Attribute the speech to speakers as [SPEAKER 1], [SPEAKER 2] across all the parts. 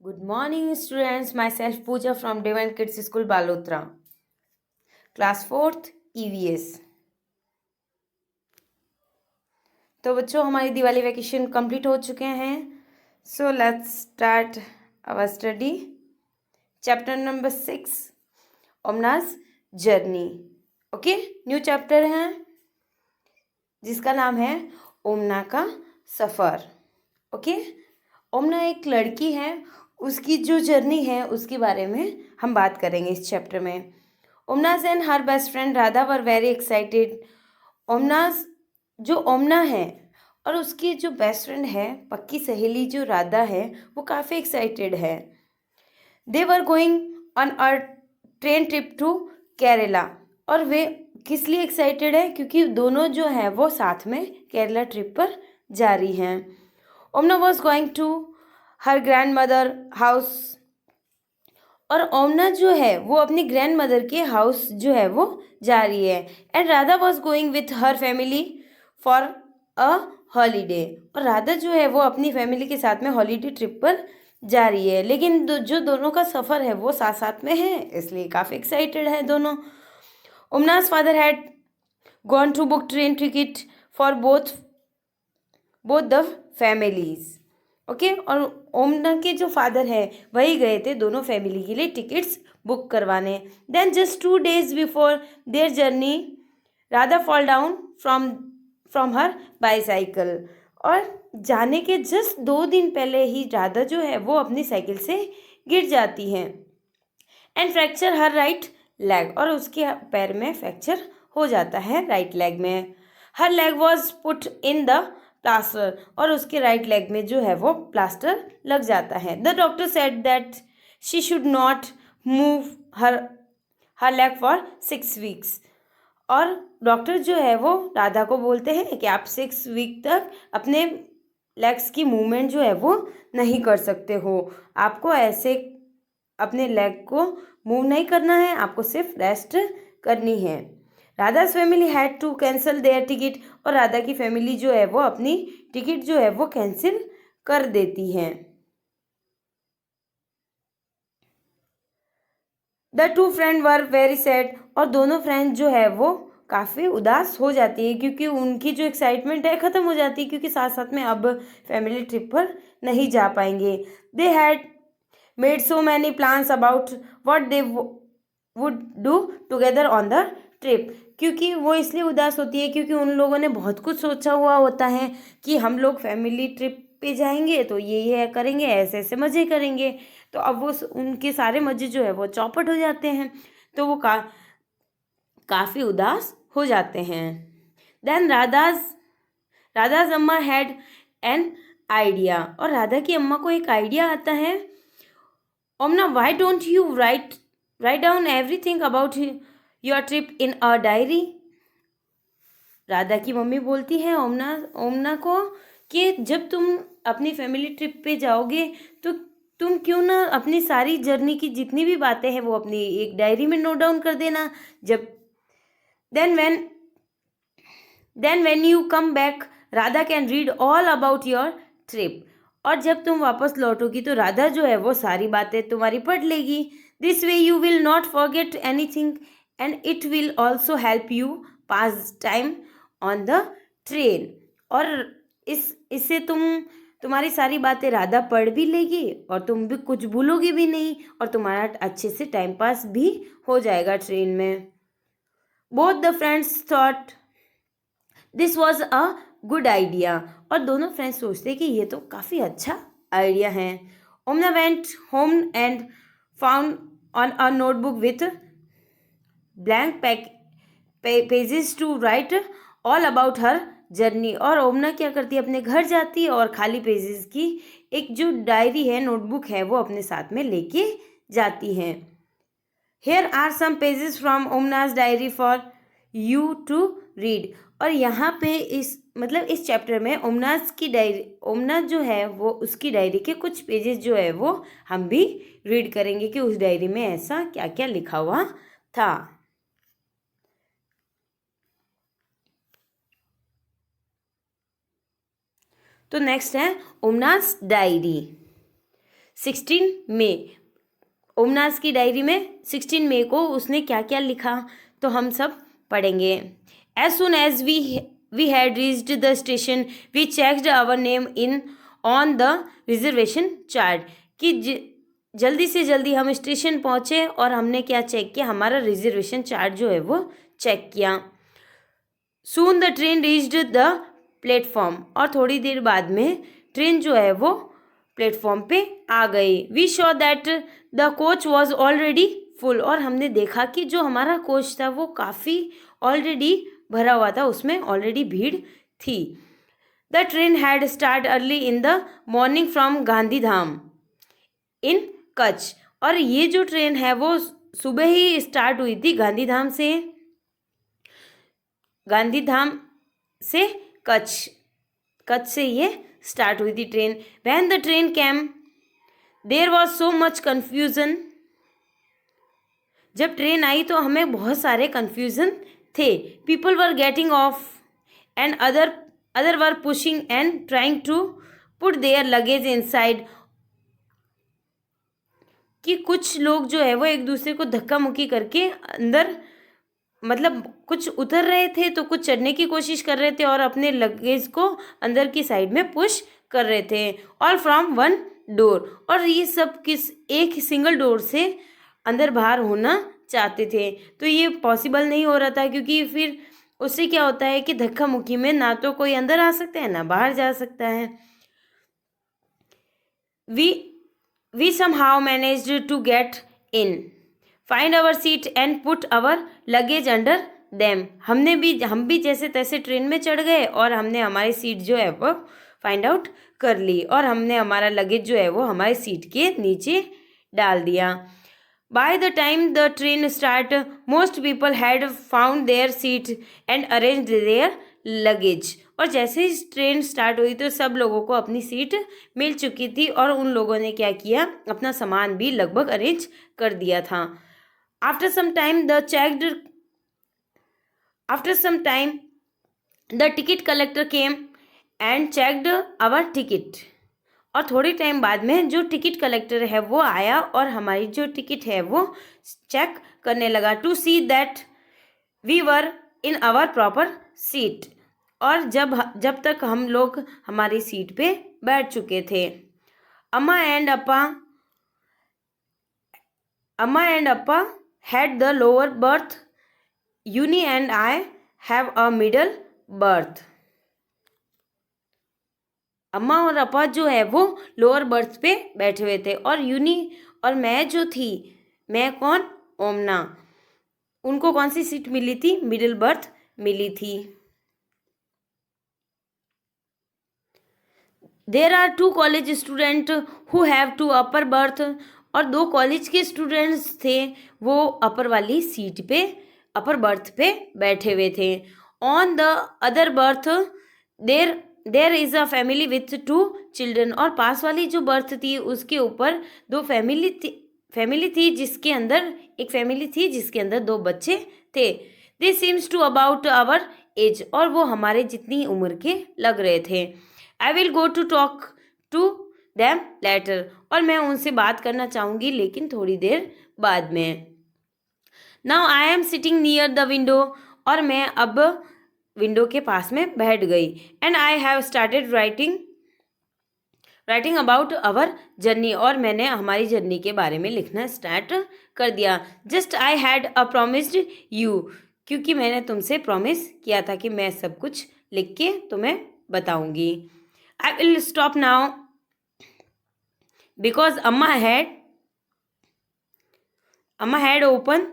[SPEAKER 1] Good morning, students. Myself Pooja from Devon Kids School, Balotra. Class 4th EVS. तो बच्चों हमारी Diwali vacation complete हो चुके हैं. So let's start our study. Chapter number 6, Omana's journey. Okay, new chapter है जिसका नाम है ओमना का सफ़र. ओके, ओमना एक लड़की है, उसकी जो जर्नी है उसके बारे में हम बात करेंगे इस चैप्टर में. Omana's and her best friend Radha were very excited. Omana's जो ओमना है और उसकी जो बेस्ट फ्रेंड है, पक्की सहेली जो राधा है, वो काफ़ी एक्साइटेड है. They were going on a train trip to Kerala. और वे किस लिए एक्साइटेड है? क्योंकि दोनों जो है वो साथ में केरला ट्रिप पर जा रही हैं. Omana was going to her grandmother house. और ओमना जो है वो अपनी ग्रैंड मदर के हाउस जो है वो जा रही है. And Radha was going with her family for a holiday. और राधा जो है वो अपनी फैमिली के साथ में हॉलीडे ट्रिप पर जा रही है. लेकिन जो दोनों का सफ़र है वो साथ साथ में है, इसलिए काफ़ी एक्साइटेड है दोनों. ओमना's father had gone to book train ticket for both the families. Okay, और ओमना के जो फादर है वही गए थे दोनों फैमिली के लिए टिकट्स बुक करवाने. Then just 2 days before their journey Radha fall down from her bicycle. और जाने के जस्ट 2 दिन पहले ही राधा जो है वो अपनी साइकिल से गिर जाती है. And fracture her right leg. और उसके पैर में फ्रैक्चर हो जाता है राइट लेग में. हर leg was put in the plaster. और उसके राइट लेग में जो है वो प्लास्टर लग जाता है. The doctor said that she should not move her leg for 6 weeks. और डॉक्टर जो है वो राधा को बोलते हैं कि आप 6 week तक अपने लेग्स की मूवमेंट जो है वो नहीं कर सकते हो. आपको ऐसे अपने लेग को मूव नहीं करना है, आपको सिर्फ रेस्ट करनी है. Radha's family had to cancel their ticket. और राधा की फैमिली जो है वो अपनी टिकट जो है वो कैंसिल कर देती है. The two friend were very sad. और दोनों फ्रेंड जो है वो काफ़ी उदास हो जाती है क्योंकि उनकी जो एक्साइटमेंट है ख़त्म हो जाती है, क्योंकि साथ साथ में अब फैमिली ट्रिप पर नहीं जा पाएंगे. They had made so many plans about what they would do together on the trip. क्योंकि वो इसलिए उदास होती है क्योंकि उन लोगों ने बहुत कुछ सोचा हुआ होता है कि हम लोग फैमिली ट्रिप पे जाएंगे तो ये करेंगे, ऐसे ऐसे मज़े करेंगे. तो अब वो उनके सारे मज़े जो है वो चौपट हो जाते हैं, तो वो काफ़ी उदास हो जाते हैं. देन राधाज अम्मा हैड एन आइडिया. और राधा की अम्मा को एक आइडिया आता है. Omana why don't you write down everything about your trip in a diary. Radha की मम्मी बोलती है ओमना को कि जब तुम अपनी फैमिली ट्रिप पे जाओगे तो तुम क्यों ना अपनी सारी जर्नी की जितनी भी बातें हैं वो अपनी एक डायरी में नोट डाउन कर देना. जब then when you come back Radha can read all about your trip. और जब तुम वापस लौटोगी तो राधा जो है वो सारी बातें तुम्हारी पढ़ लेगी. This way you will not forget anything and it will also help you pass time on the train. और इससे तुम्हारी सारी बातें राधा पढ़ भी लेगी और तुम भी कुछ भूलोगी भी नहीं और तुम्हारा अच्छे से टाइम पास भी हो जाएगा ट्रेन में. Both the friends thought this was a good idea. और दोनों फ्रेंड्स सोचते कि ये तो काफ़ी अच्छा आइडिया है. Omana went home and found on a notebook with blank pages to write all about her journey. और ओमना क्या करती है, अपने घर जाती है और खाली पेजेस की एक जो डायरी है, नोटबुक है, वो अपने साथ में लेके जाती है. Here are some pages from Omana's diary for you to read. और यहाँ पे इस चैप्टर में ओमना जो है वो उसकी डायरी के कुछ पेजेस जो है वो हम भी रीड करेंगे कि उस डायरी में ऐसा क्या क्या लिखा हुआ था. तो नेक्स्ट है ओमनाज डायरी. 16 मई, ओमनाज की डायरी में 16 मई को उसने क्या क्या लिखा, तो हम सब पढ़ेंगे। As soon as we had reached the station we checked our name in on the reservation chart, कि जल्दी से जल्दी हम स्टेशन पहुँचे और हमने क्या चेक किया, हमारा रिजर्वेशन चार्ट जो है वो चेक किया। Soon the train reached the platform, और थोड़ी देर बाद में ट्रेन जो है वो प्लेटफॉर्म पे आ गई। We saw that the coach was already full, और हमने देखा कि जो हमारा कोच था वो काफ़ी ऑलरेडी भरा हुआ था, उसमें ऑलरेडी भीड़ थी। The train had start early in the morning from Gandhidham in Kutch, और ये जो ट्रेन है वो सुबह ही स्टार्ट हुई थी गांधीधाम से, कच्छ से ये स्टार्ट हुई थी train. When the train came there was so much confusion, जब ट्रेन आई तो हमें बहुत सारे कन्फ्यूजन थे। People were getting off and other were pushing and trying to put their luggage inside, कि कुछ लोग जो है वो एक दूसरे को धक्का मुक्की करके अंदर, मतलब कुछ उतर रहे थे तो कुछ चढ़ने की कोशिश कर रहे थे और अपने लगेज को अंदर की साइड में पुश कर रहे थे। ऑल फ्रॉम वन डोर, और ये सब किस एक सिंगल डोर से अंदर बाहर होना चाहते थे, तो ये पॉसिबल नहीं हो रहा था, क्योंकि फिर उससे क्या होता है कि धक्का मुक्की में ना तो कोई अंदर आ सकता है ना बाहर जा सकता है। We somehow managed to get in, find our seat and put our luggage under them. हम भी जैसे तैसे ट्रेन में चढ़ गए और हमने हमारी सीट जो है वो फाइंड आउट कर ली, और हमने हमारा लगेज जो है वो हमारी सीट के नीचे डाल दिया। By the time the train started, most people had found their seat and arranged their luggage. और जैसे ही ट्रेन स्टार्ट हुई तो सब लोगों को अपनी सीट मिल चुकी थी और उन लोगों ने क्या किया, अपना सामान भी लगभग अरेंज कर दिया था। After some time the ticket collector came and checked our ticket, और थोड़े टाइम बाद में जो टिकट कलेक्टर है वो आया और हमारी जो टिकट है वो चेक करने लगा, to see that we were in our proper seat, और जब तक हम लोग हमारी सीट पे बैठ चुके थे। Amma and Appa had the lower berth, Unni and I have a middle berth. अम्मा और अपा जो है वो लोअर बर्थ पे बैठे हुए थे, और यूनी और मैं जो थी, मैं कौन, ओमना, उनको कौन सी सीट मिली थी, मिडिल बर्थ मिली थी। There are 2 college student who have 2 upper berth, और 2 कॉलेज के स्टूडेंट्स थे वो अपर वाली सीट पे, अपर बर्थ पे बैठे हुए थे। On the other birth there is a family with 2 children, और पास वाली जो बर्थ थी उसके ऊपर 2 फैमिली थी जिसके अंदर एक फैमिली थी जिसके अंदर 2 बच्चे थे। They seems to about our age, और वो हमारे जितनी उम्र के लग रहे थे। I will go to talk to them later, और मैं उनसे बात करना चाहूँगी लेकिन थोड़ी देर बाद में। Now I am sitting near the window, और मैं अब विंडो के पास में बैठ गई। And I have started writing about our journey, और मैंने हमारी जर्नी के बारे में लिखना स्टार्ट कर दिया। Just I had a promised you, क्योंकि मैंने तुमसे प्रॉमिस किया था कि मैं सब कुछ लिख के तुम्हें बताऊंगी। I will stop now because Amma had open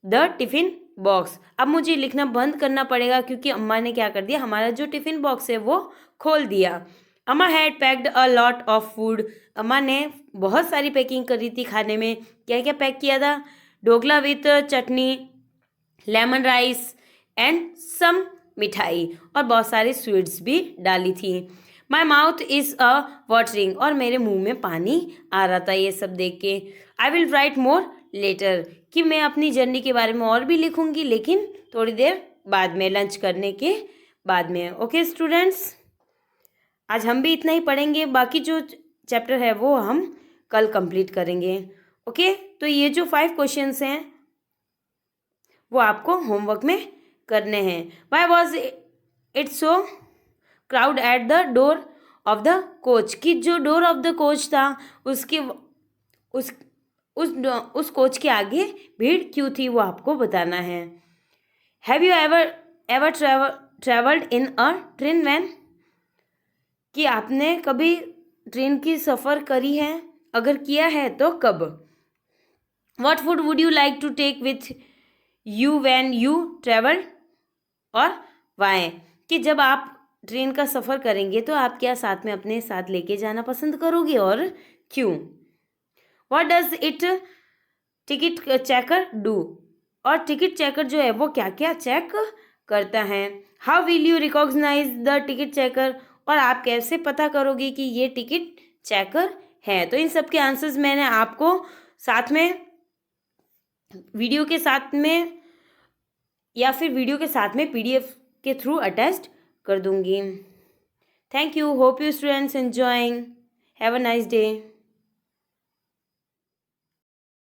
[SPEAKER 1] the tiffin box. अब मुझे लिखना बंद करना पड़ेगा क्योंकि अम्मा ने क्या कर दिया, हमारा जो टिफिन बॉक्स है वो खोल दिया। अम्मा had packed a lot of food, अम्मा ने बहुत सारी पैकिंग करी थी खाने में। क्या क्या पैक किया था, dhokla with chutney, lemon rice and some mithai, और बहुत सारी स्वीट्स भी डाली थी। My mouth is a watering, और मेरे मुंह में पानी आ रहा था ये सब देख के। I will write more later, कि मैं अपनी जर्नी के बारे में और भी लिखूंगी लेकिन थोड़ी देर बाद में, लंच करने के बाद में। ओके स्टूडेंट्स, आज हम भी इतना ही पढ़ेंगे, बाकी जो चैप्टर है वो हम कल कंप्लीट करेंगे। ओके, तो ये जो 5 क्वेश्चंस हैं वो आपको होमवर्क में करने हैं। Why was it so crowd at the door of the coach, कि जो डोर ऑफ द कोच था उसके उस कोच के आगे भीड़ क्यों थी वो आपको बताना है। Have you ever travelled in a train van, कि आपने कभी ट्रेन की सफ़र करी है, अगर किया है तो कब। What food would you like to take with you when you travel, और वाई, कि जब आप ट्रेन का सफ़र करेंगे तो आप क्या साथ में अपने साथ लेके जाना पसंद करोगे और क्यों। What does it ticket checker do, और टिकट चेकर जो है वो क्या क्या चेक करता है। How will you recognise the ticket checker, और आप कैसे पता करोगे कि ये टिकट चेकर है। तो इन सब के आंसर्स मैंने आपको साथ में वीडियो के साथ में या फिर वीडियो के साथ में PDF के थ्रू अटैच कर दूंगी। Thank you, hope you students enjoying, have a nice day.